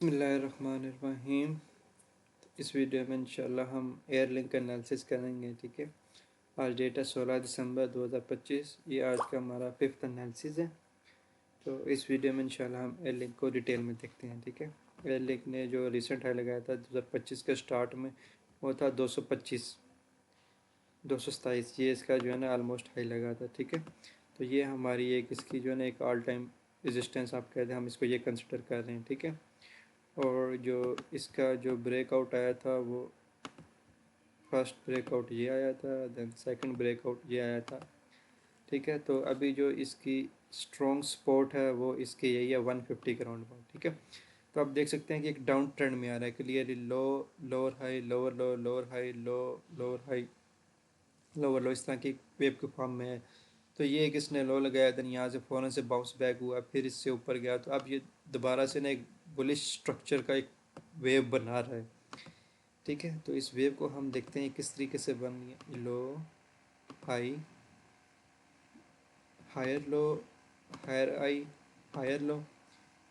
बिस्मिल्लाहिर्रहमानिर्रहीम। इस वीडियो में इंशाल्लाह हम एयरलिंक एनालिसिस करेंगे। ठीक है, आज डेट है 16 दिसंबर 2025। ये आज का हमारा फिफ्थ एनालिसिस है। तो इस वीडियो में इंशाल्लाह हम एयरलिंक को डिटेल में देखते हैं। ठीक है, एयरलिंक ने जो रिसेंट हाई लगाया था 2025 के स्टार्ट में, वो था 225 227। ये इसका जो है ना ऑलमोस्ट हाई लगा था। ठीक है, तो ये हमारी एक इसकी जो है ना एक ऑल टाइम रेजिस्टेंस आप कहते हैं, हम इसको ये कंसिडर कर रहे हैं। ठीक है, और जो इसका जो ब्रेकआउट आया था वो फर्स्ट ब्रेकआउट ये आया था, देन सेकंड ब्रेकआउट ये आया था। ठीक है, तो अभी जो इसकी स्ट्रॉन्ग सपोर्ट है वो इसके यही है 150 के राउंड अबाउट। ठीक है, तो आप देख सकते हैं कि एक डाउन ट्रेंड में आ रहा है clearly. Low, lower high, lower low, lower high, low, lower high, lower low, इस तरह की वेव के फॉर्म में है। तो ये एक इसने लो लगाया, देन यहाँ से फ़ौरन से बाउंस बैक हुआ, फिर इससे ऊपर गया। तो अब ये दोबारा से ना एक बुलिश स्ट्रक्चर का एक वेव बना रहा है। ठीक है, तो इस वेव को हम देखते हैं किस तरीके से बन रही है। Low, high, higher low, higher high, higher low,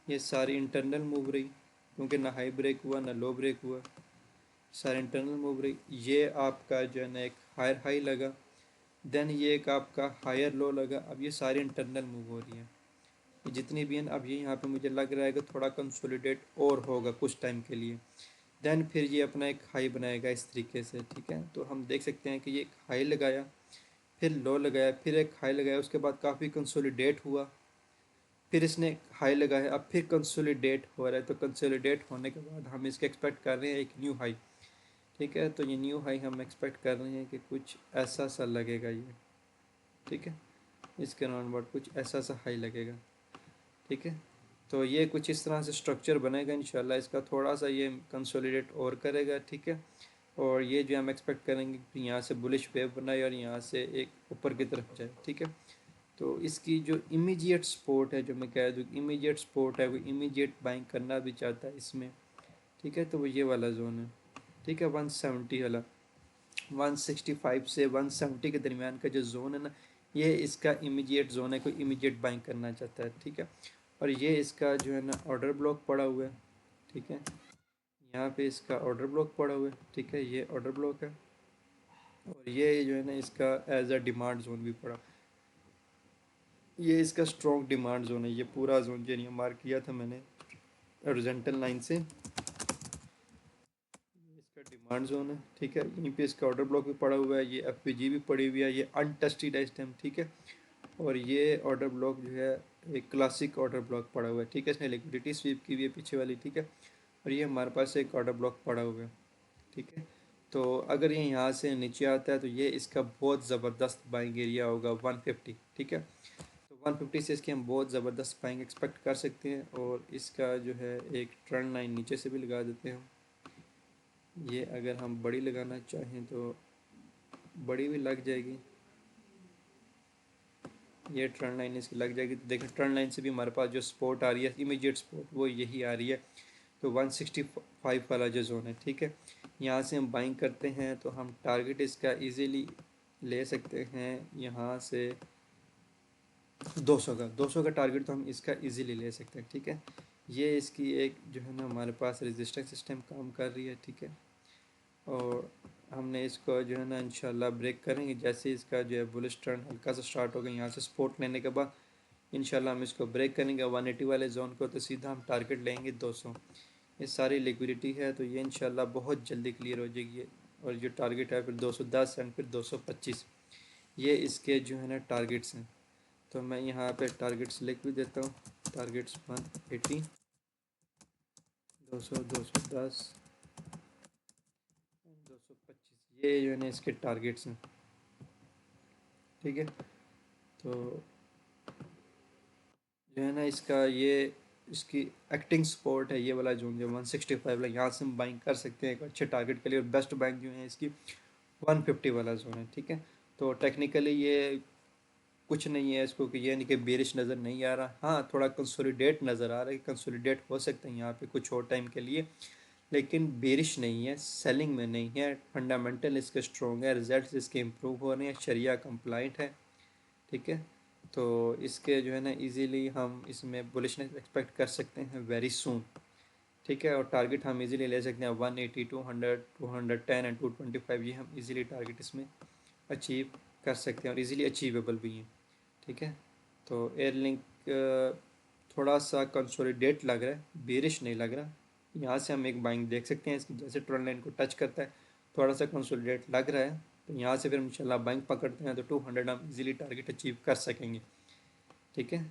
ये सारी इंटरनल मूव रही, क्योंकि ना हाई ब्रेक हुआ ना लो ब्रेक हुआ, सारी इंटरनल मूव रही। ये आपका जो है ना एक हायर हाई लगा, देन ये एक आपका हायर लो लगा। अब ये सारी इंटरनल मूव हो रही है, ये जितनी भी हैं। अब ये यहाँ पे मुझे लग रहा है कि थोड़ा कंसोलिडेट और होगा कुछ टाइम के लिए, देन फिर ये अपना एक हाई बनाएगा इस तरीके से। ठीक है, तो हम देख सकते हैं कि ये एक हाई लगाया, फिर लो लगाया, फिर एक हाई लगाया, उसके बाद काफ़ी कंसोलिडेट हुआ, फिर इसने हाई लगाया, अब फिर कंसोलिडेट हो रहा है। तो कंसोलिडेट होने के बाद हम इसके एक्सपेक्ट कर रहे हैं एक न्यू हाई। ठीक है, तो ये न्यू हाई हम एक्सपेक्ट कर रहे हैं कि कुछ ऐसा सा लगेगा ये। ठीक है, इसके राउंड अबाउट कुछ ऐसा सा हाई लगेगा। ठीक है, तो ये कुछ इस तरह से स्ट्रक्चर बनेगा इंशाल्लाह। इसका थोड़ा सा ये कंसोलिडेट और करेगा। ठीक है, और ये जो हम एक्सपेक्ट करेंगे कि यहाँ से बुलिश वेव बनाए और यहाँ से एक ऊपर की तरफ जाए। ठीक है, तो इसकी जो इमीडिएट सपोर्ट है, जो मैं कह दूँ इमीडिएट सपोर्ट है, वो इमीडिएट बाइंग करना भी चाहता है इसमें। ठीक है, तो वो ये वाला जोन है। ठीक है, 170 वाला, 165 से 170 के दरमियान का जो जोन है ना, ये इसका इमीडिएट जोन है, कोई इमीडिएट बाइंग करना चाहता है। ठीक है, और ये इसका जो है ना ऑर्डर ब्लॉक पड़ा हुआ है। ठीक है, यहाँ पे इसका ऑर्डर ब्लॉक पड़ा हुआ है। ठीक है, ये ऑर्डर ब्लॉक है, और ये जो है ना इसका एज अ डिमांड जोन भी पड़ा। ये इसका स्ट्रॉन्ग डिमांड जोन है, ये पूरा जोन जो नहीं मार्क किया था मैंने हॉरिजॉन्टल लाइन से, इसका डिमांड जोन है। ठीक है, यहीं पे इसका ऑर्डर ब्लॉक भी पड़ा हुआ है, ये एफ भी पड़ी हुई है, ये अनटेस्टेड है इस टाइम। ठीक है, और ये ऑर्डर ब्लॉक जो है एक क्लासिक ऑर्डर ब्लॉक पड़ा हुआ है। ठीक है, इसने लिक्विडिटी स्वीप की हुई है पीछे वाली। ठीक है, और ये हमारे पास एक ऑर्डर ब्लॉक पड़ा हुआ है। ठीक है, तो अगर ये यहाँ से नीचे आता है तो ये इसका बहुत ज़बरदस्त बाइंग एरिया होगा 150। ठीक है, तो 150 से इसकी हम बहुत ज़बरदस्त बाइंग एक्सपेक्ट कर सकते हैं। और इसका जो है एक ट्रेंड लाइन नीचे से भी लगा देते हैं हम। ये अगर हम बड़ी लगाना चाहें तो बड़ी भी लग जाएगी, ये ट्रेंड लाइन इसकी लग जाएगी। तो देखें ट्रेंड लाइन से भी हमारे पास जो सपोर्ट आ रही है इमीडिएट सपोर्ट, वो यही आ रही है। तो 165 वाला जो जोन है। ठीक है, यहाँ से हम बाइंग करते हैं तो हम टारगेट इसका इजीली ले सकते हैं यहाँ से 200 का टारगेट तो हम इसका इजीली ले सकते हैं। ठीक है, ये इसकी एक जो है ना हमारे पास रेजिस्टेंस सिस्टम काम कर रही है। ठीक है, और हमने इसको जो है ना इंशाल्लाह ब्रेक करेंगे जैसे इसका जो है बुलिश ट्रेंड हल्का सा स्टार्ट होगा। यहाँ से सपोर्ट लेने के बाद इंशाल्लाह हम इसको ब्रेक करेंगे 180 वाले जोन को, तो सीधा हम टारगेट लेंगे 200। ये सारी लिक्विडिटी है, तो ये इंशाल्लाह बहुत जल्दी क्लियर हो जाएगी। और जो टारगेट है फिर 210 एंड फिर 225, ये इसके जो है ना टारगेट्स हैं। तो मैं यहाँ पे टारगेट्स लिख भी देता हूँ। टारगेट्स 180, 200, 210, 225, ये जो है ना इसके टारगेट्स हैं। ठीक है, तो जो है ना इसका ये इसकी एक्टिंग सपोर्ट है ये वाला जोन जो 165 वाला, यहाँ से हम बाइंग कर सकते हैं एक अच्छे टारगेट के लिए। और बेस्ट बाइंग जो है इसकी 150 वाला जोन है। ठीक है, तो टेक्निकली ये कुछ नहीं है इसको कि ये नहीं कि बेरिश नज़र नहीं आ रहा। हाँ, थोड़ा कंसोलिडेट नज़र आ रहा है, कंसोलिडेट हो सकता है यहाँ पे कुछ और टाइम के लिए, लेकिन बेरिश नहीं है, सेलिंग में नहीं है। फंडामेंटल इसके स्ट्रॉन्ग है, रिजल्ट्स इसके इम्प्रूव हो रहे हैं, शरिया कंप्लाइंट है। ठीक है, तो इसके जो है ना इजीली हम इसमें बुलिशनेस एक्सपेक्ट कर सकते हैं वेरी सून। ठीक है। और टारगेट हम इजीली ले सकते हैं 180, 200, 210 एंड 225, ये हम इजीली टारगेट इसमें अचीव कर सकते हैं और इजीली अचीवेबल भी हैं। ठीक है। तो एयरलिंक थोड़ा सा कंसोलिडेट लग रहा है, बेरिश नहीं लग रहा। यहाँ से हम एक बाइंग देख सकते हैं इसकी, जैसे ट्रेंड लाइन को टच करता है थोड़ा सा कंसोलिडेट लग रहा है, तो यहाँ से फिर इंशाल्लाह बाइंग पकड़ते हैं तो 200 हम इजीली टारगेट अचीव कर सकेंगे। ठीक है।